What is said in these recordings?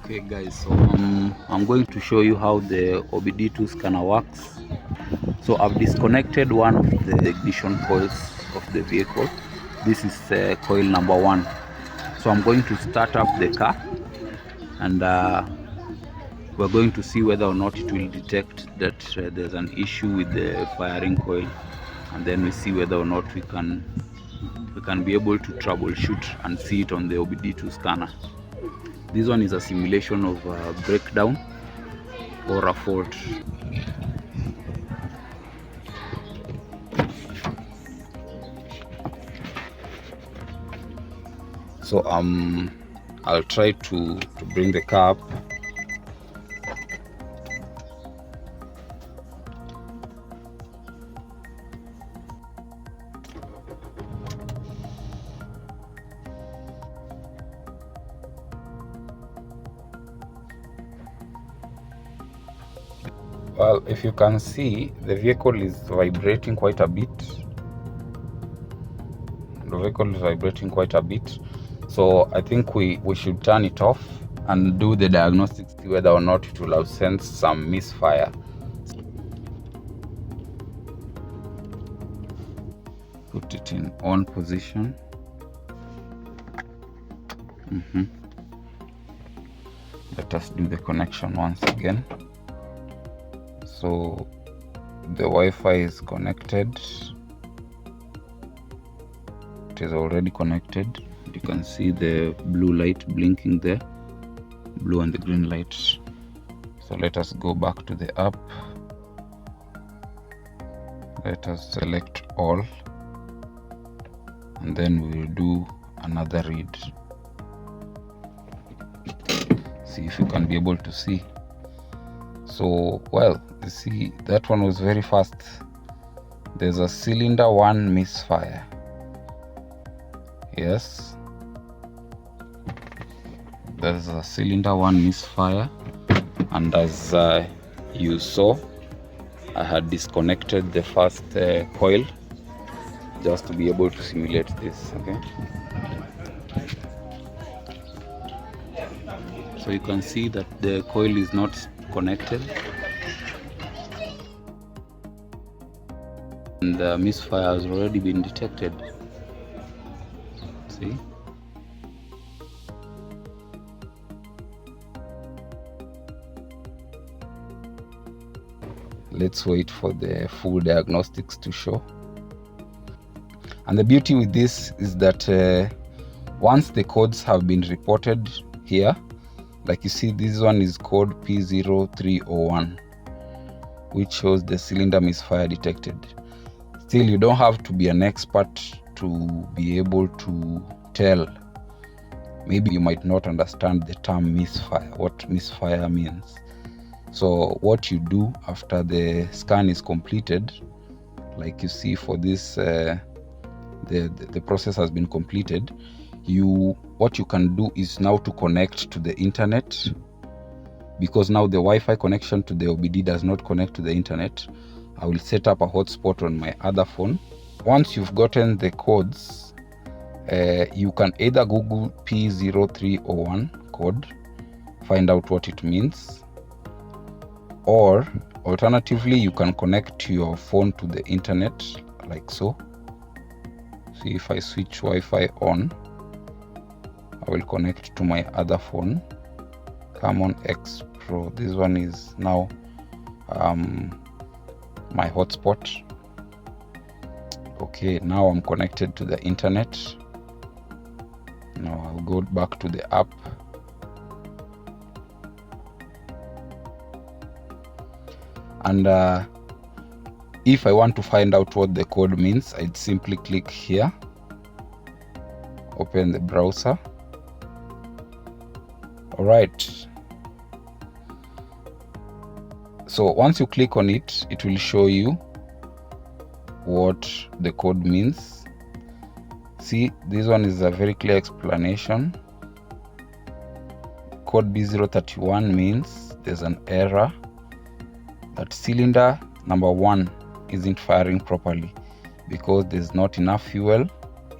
Okay guys, so I'm going to show you how the OBD2 scanner works. So I've disconnected one of the ignition coils of the vehicle. This is coil number 1. So I'm going to start up the car, and we're going to see whether or not it will detect that there's an issue with the firing coil, and then we see whether or not we can be able to troubleshoot and see it on the OBD2 scanner. This one is a simulation of a breakdown or a fault. So I'll try to bring the car up. Well, if you can see, the vehicle is vibrating quite a bit. So I think we should turn it off and do the diagnostics, see whether or not it will have sensed some misfire. Put it in on position. Let us do the connection once again. So the Wi-Fi is connected. It is already connected. You can see the blue light blinking there, blue and the green light. So let us go back to the app. Let us select all, and then we will do another read. See if you can be able to see. So, well, you see, that one was very fast. There's a cylinder 1 misfire. Yes, there's a cylinder 1 misfire, and as you saw, I had disconnected the first coil just to be able to simulate this. Okay, so you can see that the coil is not connected, and the misfire has already been detected. See? Let's wait for the full diagnostics to show. And the beauty with this is that once the codes have been reported here, like you see, this one is code P0301, which shows the cylinder misfire detected. Still, you don't have to be an expert to be able to tell. Maybe you might not understand the term misfire, what misfire means. So what you do after the scan is completed, like you see for this, the process has been completed. What you can do is now to connect to the internet, because now the Wi-Fi connection to the OBD does not connect to the internet. I will set up a hotspot on my other phone. Once you've gotten the codes, you can either Google P0301 code, find out what it means, or alternatively you can connect your phone to the internet like so. See, if I switch Wi-Fi on, I will connect to my other phone, Camon X Pro. This one is now my hotspot. Okay, now I'm connected to the internet. Now I'll go back to the app. And if I want to find out what the code means, I'd simply click here, open the browser. All right. So once you click on it, it will show you what the code means. See, this one is a very clear explanation. Code B031 means there's an error that cylinder number 1 isn't firing properly because there's not enough fuel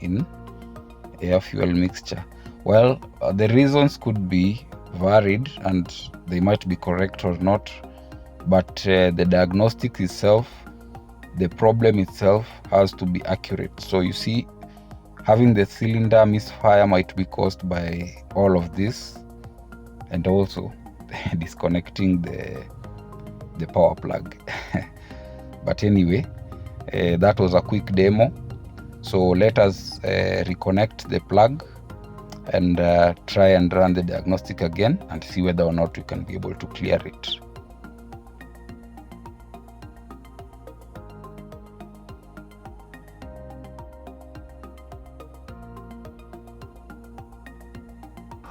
in air fuel mixture. Well, the reasons could be varied and they might be correct or not, but the diagnostic itself, the problem itself has to be accurate. So you see, having the cylinder misfire might be caused by all of this, and also disconnecting the power plug. But anyway, that was a quick demo. So let us reconnect the plug and try and run the diagnostic again and see whether or not we can be able to clear it.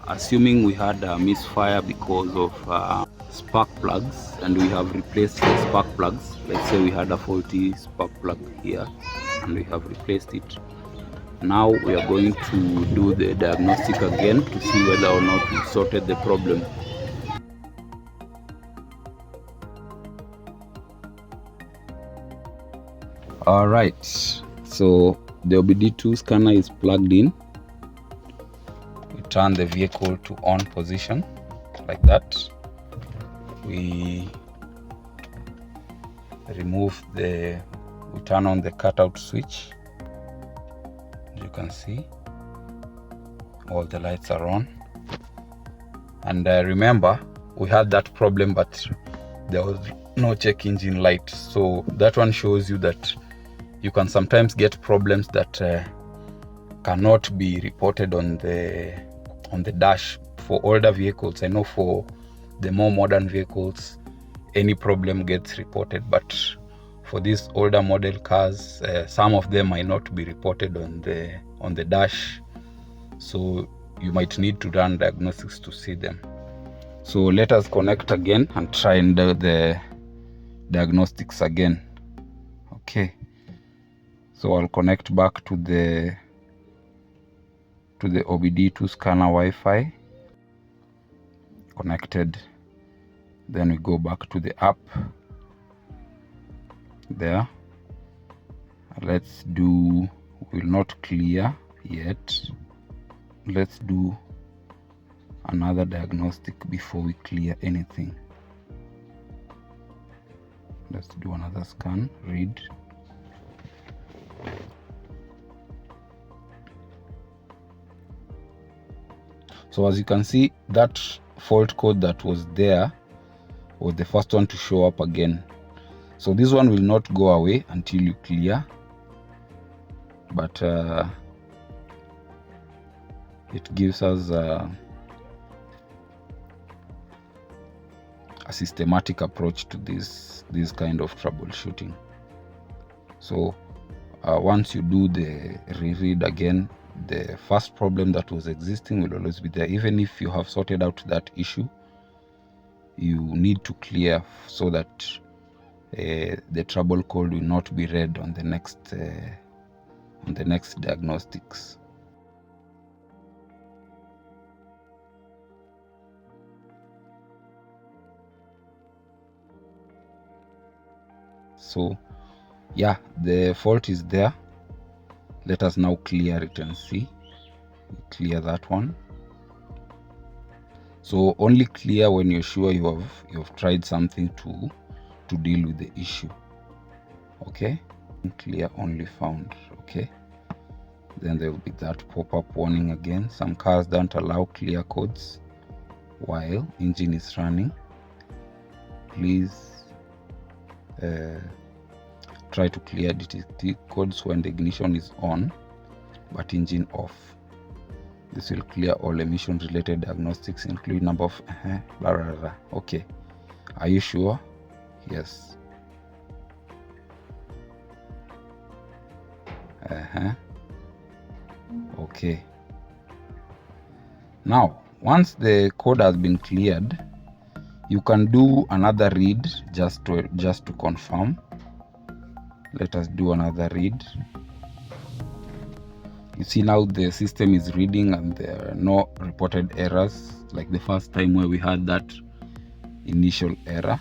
Assuming we had a misfire because of spark plugs, and we have replaced the spark plugs. Let's say we had a faulty spark plug here and we have replaced it. Now we are going to do the diagnostic again to see whether or not we sorted the problem. All right, so the OBD2 scanner is plugged in. We turn the vehicle to on position like that. We turn on the cutout switch. You can see all the lights are on. And remember, we had that problem, but there was no check engine light. So that one shows you that you can sometimes get problems that cannot be reported on the dash. For older vehicles, I know for the more modern vehicles, any problem gets reported, but for these older model cars, some of them might not be reported on the dash. So you might need to run diagnostics to see them. So let us connect again and try and do the diagnostics again. Okay, so I'll connect back to the OBD2 scanner Wi-Fi. Connected. Then we go back to the app there. Let's do, will not clear yet. Let's do another diagnostic before we clear anything. Let's do another scan, read. So as you can see, that fault code that was there was the first one to show up again. So this one will not go away until you clear, but it gives us a systematic approach to this kind of troubleshooting. So once you do the reread again, the first problem that was existing will always be there. Even if you have sorted out that issue, you need to clear so that the trouble code will not be read on the next diagnostics. So yeah, the fault is there. Let us now clear it and see. Clear that one. So only clear when you're sure you have tried something to deal with the issue. Okay, clear only found. Okay, then there will be that pop-up warning again. Some cars don't allow clear codes while engine is running. Please try to clear DTT codes when the ignition is on but engine off. This will clear all emission related diagnostics, including number of blah, blah, blah. Okay, are you sure? Yes. Okay, now once the code has been cleared, you can do another read just to confirm. Let us do another read. You see now the system is reading and there are no reported errors like the first time where we had that initial error.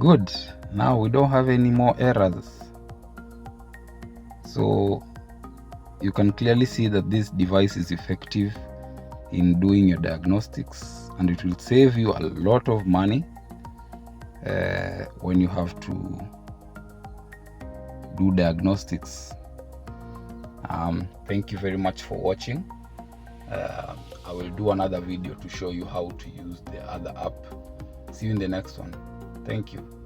Good. Now we don't have any more errors. So you can clearly see that this device is effective in doing your diagnostics, and it will save you a lot of money when you have to do diagnostics. Thank you very much for watching. I will do another video to show you how to use the other app. See you in the next one. Thank you.